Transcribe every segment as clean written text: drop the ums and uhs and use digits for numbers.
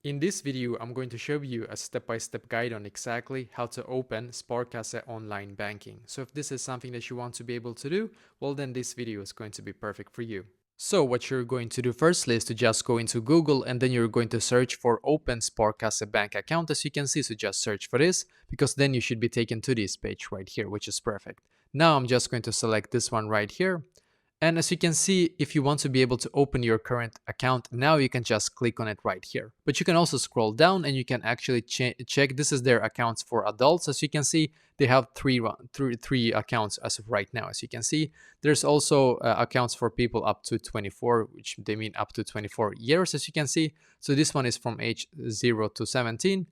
In this video, I'm going to show you a step-by-step guide on exactly how to open Sparkasse online banking. So if this is something that you want to be able to do, well then this video is going to be perfect for you. So what you're going to do firstly is to just go into Google and then you're going to search for open Sparkasse bank account, as you can see. So just search for this, because then you should be taken to this page right here, which is perfect. Now I'm just going to select this one right here. And as you can see, if you want to be able to open your current account, now you can just click on it right here. But you can also scroll down and you can actually check. This is their accounts for adults. As you can see, they have three accounts as of right now. As you can see, there's also accounts for people up to 24, which they mean up to 24 years, as you can see. So this one is from age 0 to 17.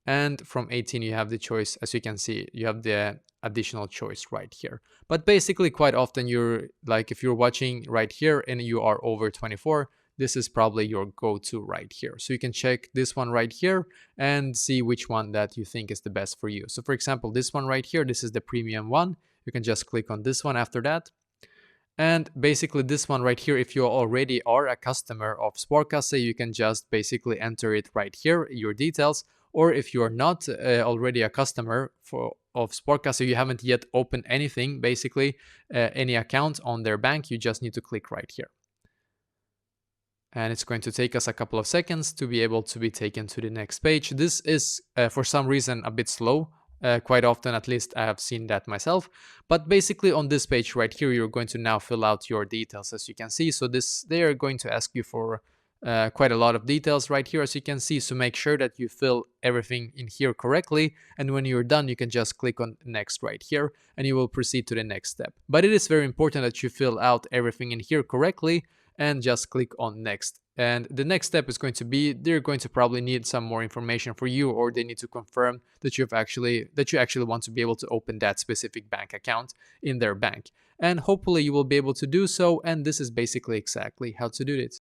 And from 18, you have the choice. As you can see, you have the additional choice right here. But basically, quite often you're like, if you're watching right here and you are over 24, this is probably your go-to right here. So you can check this one right here and see which one that you think is the best for you. So for example, this one right here, this is the premium one. You can just click on this one after that. And basically this one right here, if you already are a customer of Sparkasse, you can just basically enter it right here, your details. Or if you are not already a customer of Sparkasse, you haven't yet opened anything, basically any account on their bank, you just need to click right here. And it's going to take us a couple of seconds to be able to be taken to the next page. This is for some reason a bit slow. Quite often, at least I have seen that myself. But basically on this page right here, you're going to now fill out your details, as you can see. So they are going to ask you for quite a lot of details right here, as you can see. So make sure that you fill everything in here correctly. And when you're done, you can just click on next right here and you will proceed to the next step. But it is very important that you fill out everything in here correctly and just click on next. And the next step is going to be, they're going to probably need some more information for you, or they need to confirm that you actually want to be able to open that specific bank account in their bank. And hopefully you will be able to do so. And this is basically exactly how to do it.